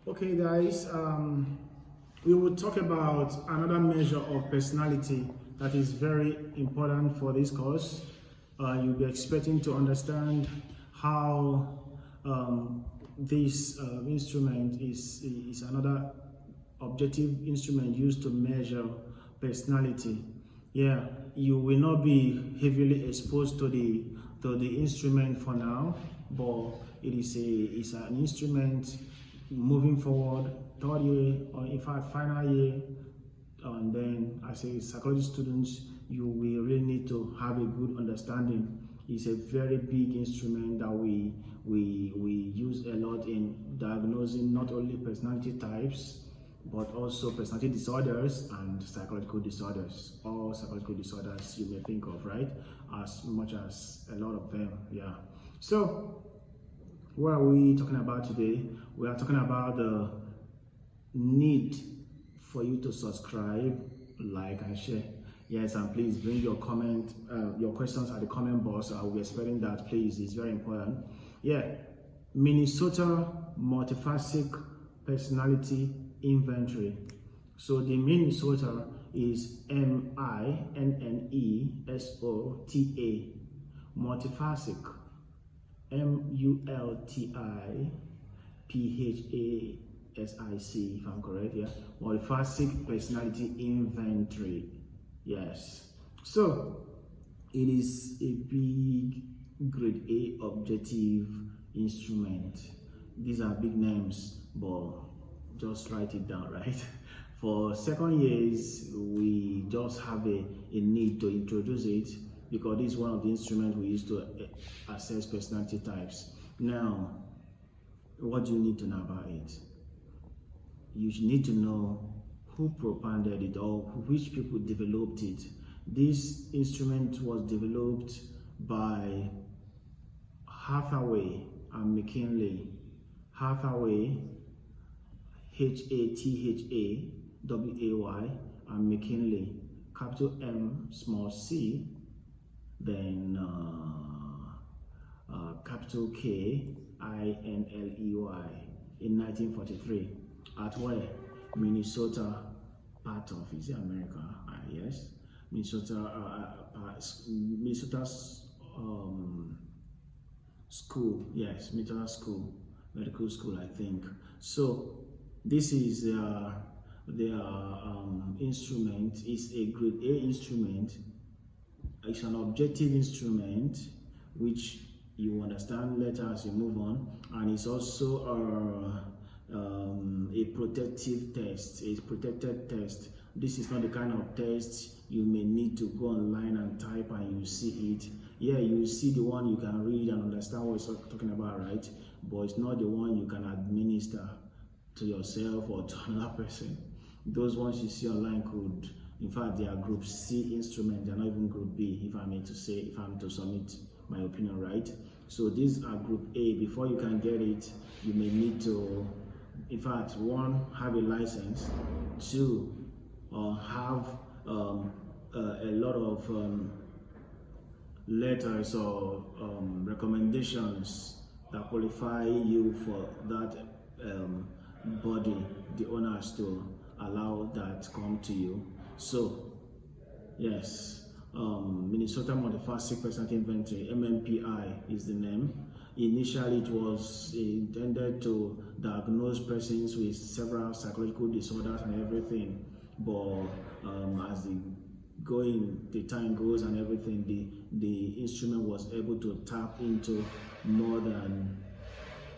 Okay, guys, we will talk about another measure of personality that is very important for this course. You'll be expecting to understand how this instrument is another objective instrument used to measure personality. Yeah, you will not be heavily exposed to the instrument for now, but it's an instrument moving forward, third year, or in fact final year. And then as a psychology student, you will really need to have a good understanding. It's a very big instrument that we use a lot in diagnosing not only personality types but also personality disorders and psychological disorders, all psychological disorders you may think of, right? As much as a lot of them. Yeah. So what are we talking about today? We are talking about the need for you to subscribe, like, and share. Yes, and please bring your comment, your questions at the comment box. I will be expecting that, please. It's very important. Yeah, Minnesota multiphasic personality inventory. So the Minnesota is MINNESOTA, multiphasic, MULTIPHASIC, if I'm correct, yeah. Multiphasic personality inventory. Yes. So it is a big grade A objective instrument. These are big names, but just write it down, right? For second years, we just have a need to introduce it because this is one of the instruments we use to assess personality types. Now, what do you need to know about it? You should need to know who propounded it or which people developed it. This instrument was developed by Hathaway and McKinley. Hathaway, HATHAWAY, and McKinley, capital M, small c, then capital K, INLEY, in 1943. At where? Minnesota, part of, is it America? Yes, Minnesota's school, yes, Minnesota school, medical school, I think. So this is their instrument. Is a grade A instrument. It's an objective instrument which you understand later as you move on, and it's also a protective test, a protected test. This is not the kind of test you may need to go online and type and you see it. Yeah, you see the one you can read and understand what it's talking about, right? But it's not the one you can administer to yourself or to another person. Those ones you see online could, in fact, they are group C instruments. They're not even group B, if I may to say, if I'm to submit my opinion, right? So these are group A. Before you can get it, you may need to, in fact, one, have a license, two, have a lot of letters or recommendations that qualify you for that body, the owners, to allow that to come to you. So yes, Minnesota Multiphasic Personality Inventory, MMPI is the name. Initially, it was intended to diagnose persons with several psychological disorders and everything, but as the time goes and everything, the instrument was able to tap into more than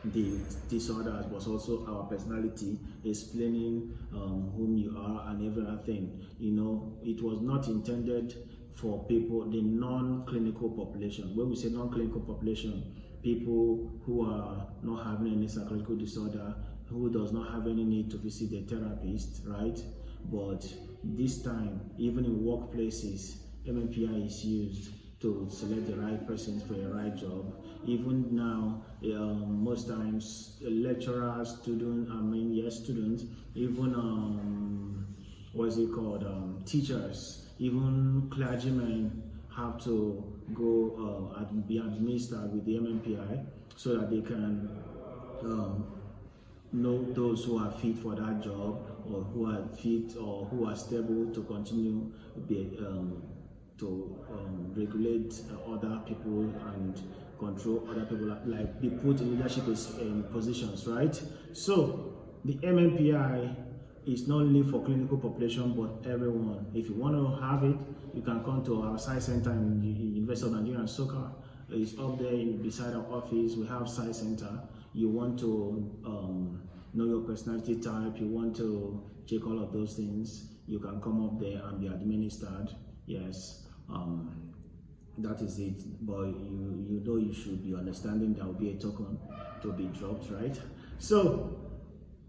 the disorders, but also our personality, explaining whom you are and everything. You know, it was not intended for people, the non-clinical population. When we say non-clinical population, people who are not having any psychological disorder, who does not have any need to visit the therapist, right? But this time, even in workplaces, MMPI is used to select the right person for a right job. Even now, most times, lecturers, students, students, even teachers, even clergymen have to go be administered with the MMPI so that they can know those who are fit for that job, or who are fit or who are stable to continue to regulate other people and control other people, like be put in leadership positions, right? So the MMPI is not only for clinical population but everyone. If you want to have it, you can come to our science center in University of Nigeria and Soka. It's up there beside our office. We have science center. You want to know your personality type, you want to check all of those things, you can come up there and be administered. Yes, that is it. But you know you should be understanding there will be a token to be dropped, right? So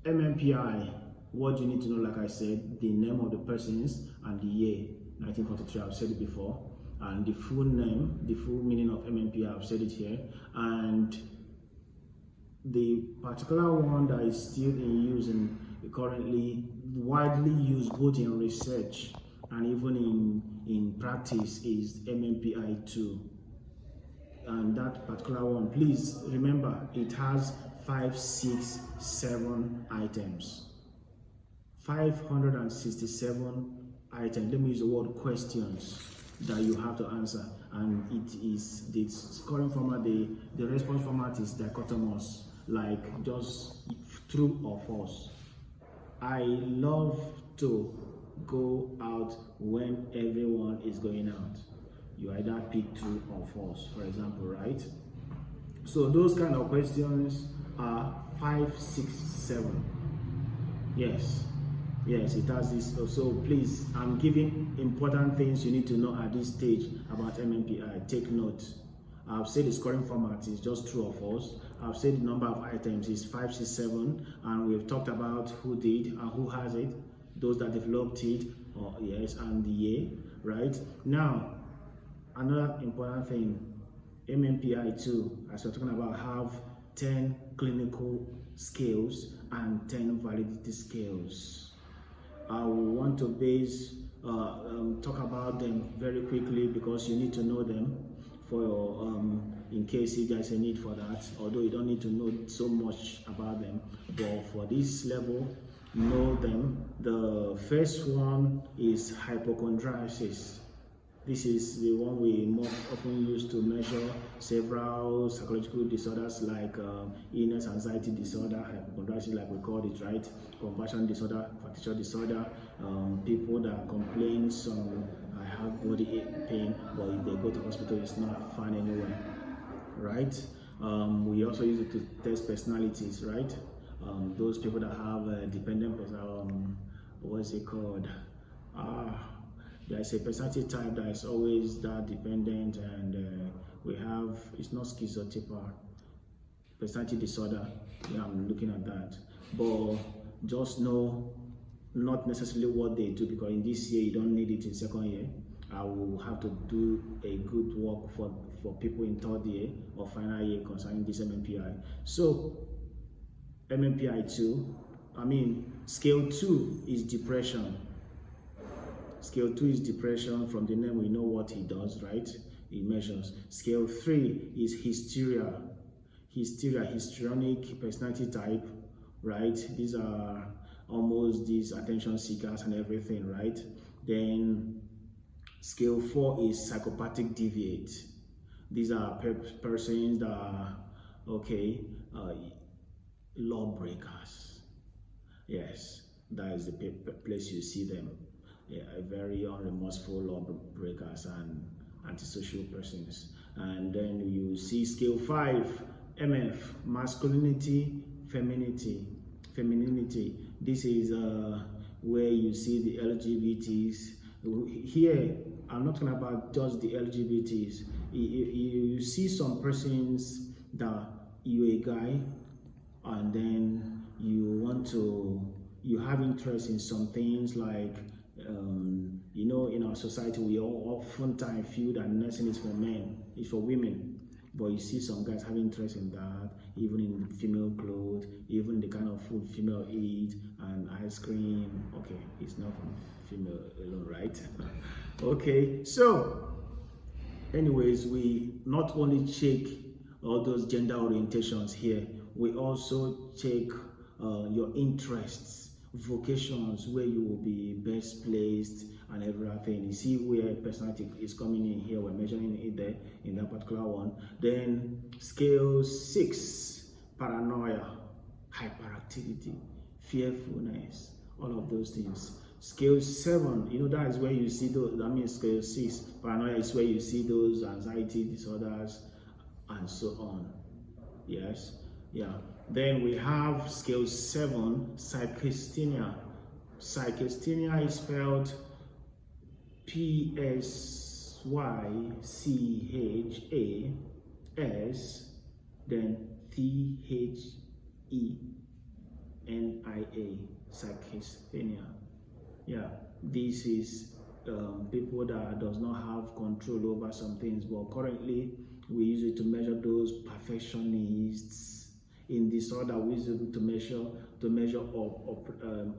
MMPI, what do you need to know? Like I said, the name of the persons and the year 1943. I've said it before, and the full name, the full meaning of MMPI. I've said it here, and the particular one that is still in use and currently widely used both in research and even in practice is MMPI-2. And that particular one, please remember, it has 5, 6, 7 items. 567 items. Let me use the word questions that you have to answer. And it is the scoring format, the response format is dichotomous, like just true or false. I love to go out when everyone is going out. You either pick true or false, for example, right? So those kind of questions are 5, 6, 7. Yes, it has this. So please, I'm giving important things you need to know at this stage about MMPI. Take note. I've said the scoring format is just true or false. I've said the number of items is 5, 6, 7, and we've talked about who did and who has it, those that developed it, or yes, and the year, right? Now, another important thing, MMPI-2, as we're talking about, have 10 clinical scales and 10 validity scales. I will want to talk about them very quickly because you need to know them for in case if there's a need for that, although you don't need to know so much about them, but for this level, know them. The first one is hypochondriasis. This is the one we most often use to measure several psychological disorders like illness, anxiety disorder, hypochondriasis, like we call it, right? Conversion disorder, factitious disorder, people that complain I have body pain, but if they go to hospital, it's not found anywhere, right? We also use it to test personalities, right? Those people that have dependent what's it called? There's a personality type that is always that dependent, and we have, it's not schizotypal, personality disorder. Yeah, I'm looking at that. But just know not necessarily what they do, because in this year you don't need it in second year. I will have to do a good work for people in third year or final year concerning this MMPI. So MMPI-2, scale 2 is depression. Scale 2 is depression. From the name, we know what he does, right? He measures. Scale 3 is hysteria. Histrionic personality type, right? These are almost these attention seekers and everything, right? Then scale 4 is psychopathic deviate. These are persons that are, lawbreakers. Yes, that is the place you see them. Yeah, very unremorseful lawbreakers and antisocial persons. And then you see scale 5, MF, masculinity, femininity. This is where you see the LGBTs. Here, I'm not talking about just the LGBTs. You see some persons that you're a guy, and then you have interest in some things like, in our society, we all oftentimes feel that nursing is for men, it's for women. But you see some guys having interest in that, even in female clothes, even the kind of food female eat, and ice cream. Okay, it's not from female alone, right? Okay, so anyways, we not only check all those gender orientations here, we also check your interests, vocations, where you will be best placed, and everything. You see where personality is coming in here. We're measuring it there in that particular one. Then scale 6, paranoia, hyperactivity, fearfulness, all of those things. Scale 7, that is where you see those. That means scale 6, paranoia, is where you see those anxiety disorders and so on. Yes, yeah. Then we have scale 7, psychasthenia. Psychasthenia is spelled Psychas, then Thenia, psychasthenia. Yeah, this is people that does not have control over some things, but currently we use it to measure those perfectionists. In disorder, we use it to measure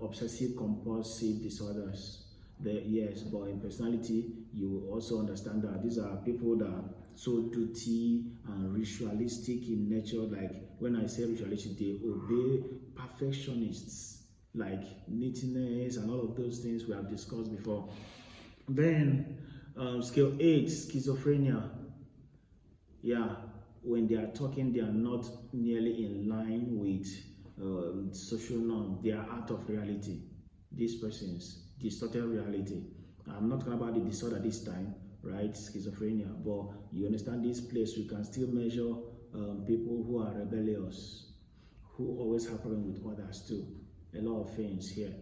obsessive compulsive disorders. Yes, but in personality, you also understand that these are people that are so duty and ritualistic in nature. Like when I say ritualistic, they obey perfectionists, like neatness and all of those things we have discussed before. Then scale 8, schizophrenia. Yeah, when they are talking, they are not nearly in line with social norm. They are out of reality. These persons distorted reality. I'm not talking about the disorder this time, right? Schizophrenia, but you understand this place. We can still measure people who are rebellious, who always have problem with others too. A lot of things here.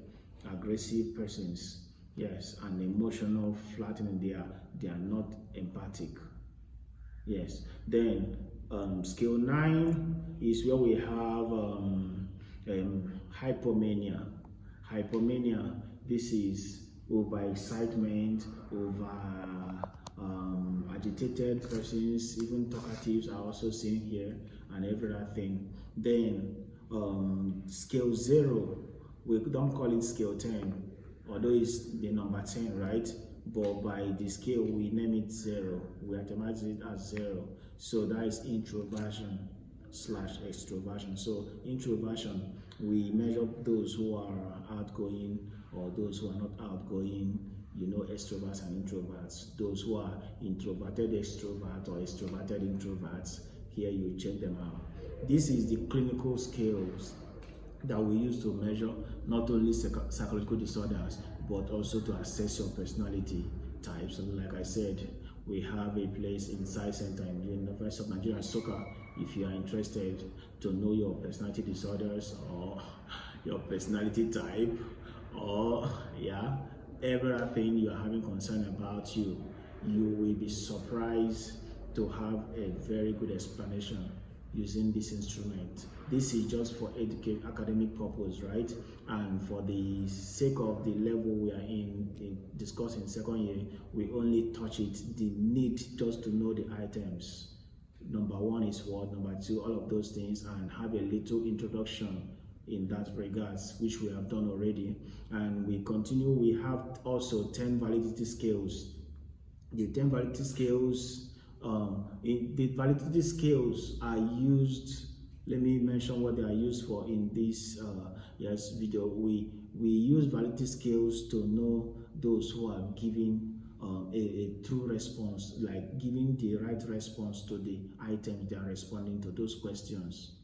Aggressive persons, yes, and emotional flattening. They are not empathic. Yes. Then scale 9 is where we have hypomania. Hypomania, this is over-excitement, agitated persons, even talkatives are also seen here, and everything. Then scale 0, we don't call it scale 10, although it's the number 10, right? But by the scale, we name it 0. We itemize it as 0. So that is introversion/extroversion. So introversion, we measure those who are outgoing or those who are not outgoing, extroverts and introverts. Those who are introverted extrovert or extroverted introverts, here you check them out. This is the clinical scales that we use to measure not only psychological disorders, but also to assess your personality types. So like I said, we have a place in Science Center in the University of Nigeria, Soka. If you are interested to know your personality disorders or your personality type, or everything you are having concern about, you will be surprised to have a very good explanation using this instrument. This is just for academic purpose, right? And for the sake of the level we are in discussing second year, we only touch it. The need just to know the items. Number 1 is what, number 2, all of those things, and have a little introduction in that regards, which we have done already. And we continue. We have also 10 validity scales. The 10 validity scales. The validity scales are used. Let me mention what they are used for in this video. We use validity scales to know those who are giving a true response, like giving the right response to the items they are responding to, those questions.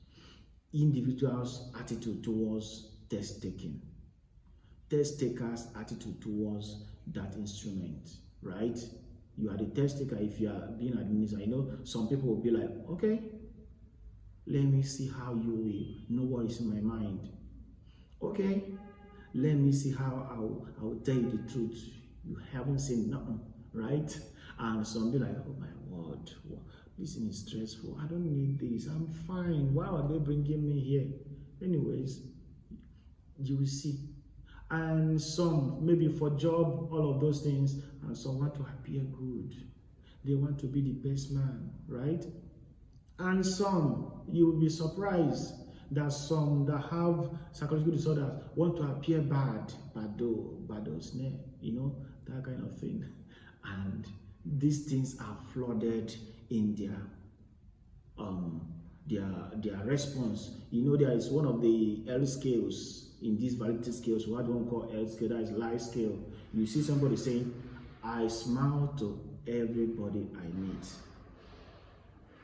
Individuals' attitude towards test taking, test takers' attitude towards that instrument, right? You are the test taker. If you are being administered, some people will be like, okay, let me see how you will know what is in my mind. Okay, let me see how I will tell you the truth. You haven't seen nothing, right? And some be like, oh my word, this is stressful. I don't need this. I'm fine. Why are they bringing me here? Anyways, you will see. And some, maybe for job, all of those things, and some want to appear good. They want to be the best man, right? And some, you will be surprised that some that have psychological disorders want to appear bad, that kind of thing. And these things are flooded in their their response. There is one of the L scales in these validity scales, what one call L scale, that is life scale. You see somebody saying, I smile to everybody I meet.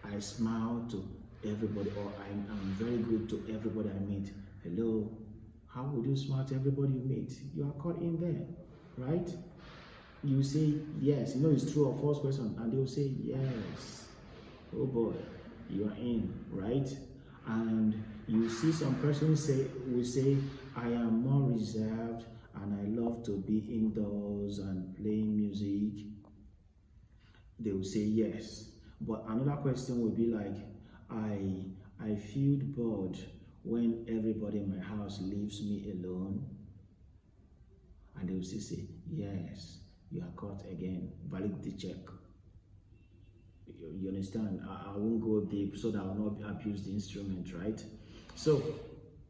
I smile to everybody, or I'm very good to everybody I meet. Hello, how would you smile to everybody you meet? You are caught in there, right? You say yes, it's true or false question, and they'll say yes. Oh boy, you are in, right? And you see some persons will say, I am more reserved and I love to be indoors and playing music. They will say yes. But another question will be like, I feel bored when everybody in my house leaves me alone. And they will still say, yes, you are caught again. Validity check. You understand? I won't go deep so that I will not abuse the instrument, right? So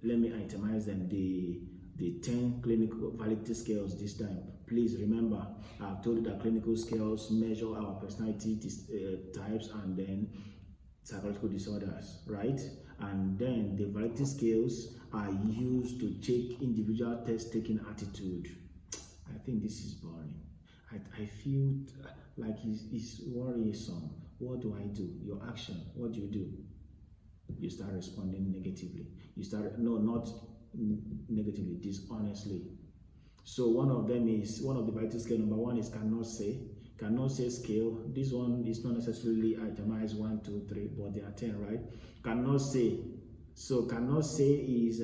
let me itemize them. The 10 clinical validity scales this time. Please remember, I've told you that clinical scales measure our personality types and then psychological disorders, right? And then the validity scales are used to check individual test-taking attitude. I think this is boring. I feel like it's worrisome. What do I do? Your action, what do? You start responding negatively. Not negatively, dishonestly. So one of the validity scale, number one is cannot say scale. This one is not necessarily itemized 1, 2, 3, but there are 10, right? Cannot say. So cannot say is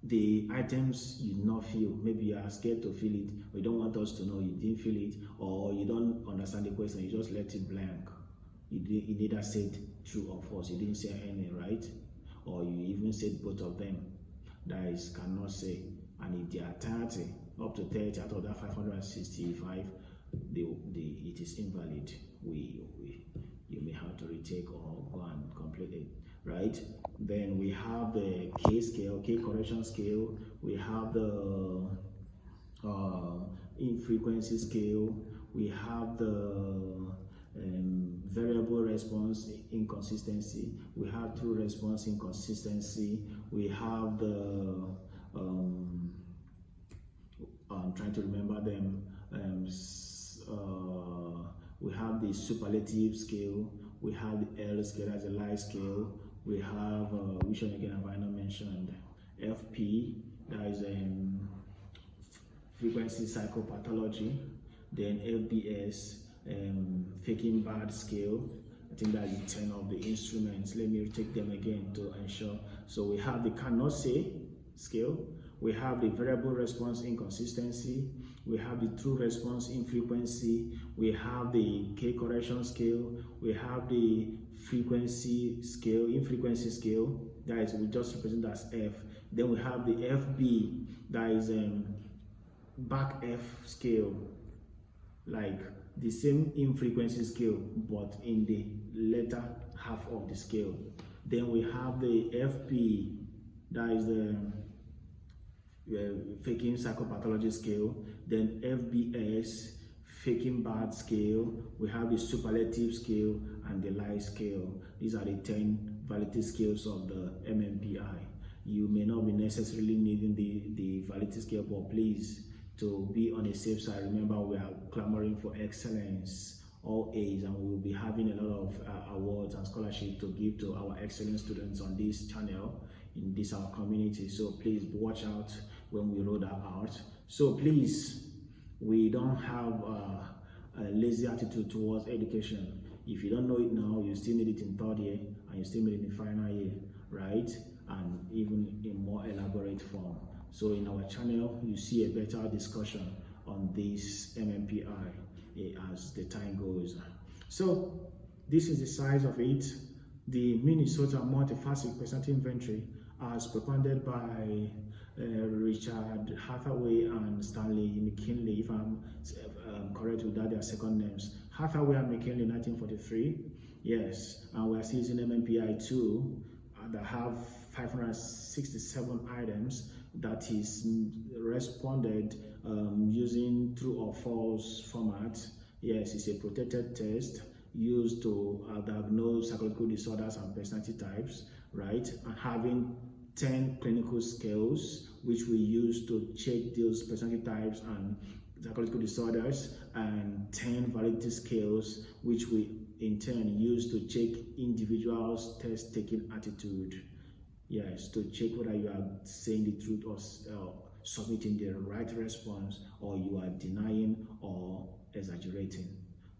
the items you not feel. Maybe you are scared to feel it, or you don't want us to know you didn't feel it, or you don't understand the question, you just let it blank. You neither said true or false, you didn't say any, right? Or you even said both of them. That is cannot say. And if they are 30, up to 30 out of that 565, it is invalid. You may have to retake or go and complete it, right? Then we have the K scale, K correction scale. We have the infrequency scale. We have the variable response inconsistency. We have true response inconsistency. We have the I'm trying to remember them. We have the superlative scale. We have the L scale as a life scale. We have which one again have I not mentioned? FP, that is frequency psychopathology. Then FBS, faking bad scale. I think that is 10 of the instruments. Let me take them again to ensure. So we have the cannot say scale. We have the variable response inconsistency. We have the true response infrequency. We have the K correction scale. We have the frequency scale, infrequency scale. That is, we just represent as F. Then we have the FB, that is back F scale, like the same infrequency scale, but in the latter half of the scale. Then we have the FP, that is the faking psychopathology scale. Then FBS, faking bad scale. We have the superlative scale and the lie scale. These are the 10 validity scales of the MMPI. You may not be necessarily needing the validity scale, but please, to be on the safe side, remember we are clamoring for excellence, all A's, and we will be having a lot of awards and scholarships to give to our excellent students on this channel, in this our community. So please watch out when we roll that out. So please, we don't have a lazy attitude towards education. If you don't know it now, you still need it in third year, and you still need it in final year, right? And even in more elaborate form. So in our channel, you see a better discussion on this MMPI as the time goes. So this is the size of it. The Minnesota multiphasic personality inventory, as propounded by Richard Hathaway and Stanley McKinley, if I'm correct with that, their second names. Hathaway and McKinley, 1943. Yes, and we are still using MMPI 2 that have 567 items that is responded using true or false format. Yes, it's a protected test. used to diagnose psychological disorders and personality types, right? And having 10 clinical scales, which we use to check those personality types and psychological disorders, and 10 validity scales, which we in turn use to check individuals' test-taking attitude. Yes, to check whether you are saying the truth or submitting the right response, or you are denying or exaggerating.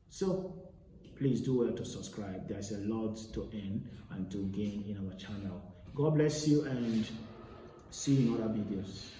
So please do well to subscribe. There's a lot to earn and to gain in our channel. God bless you, and see you in other videos.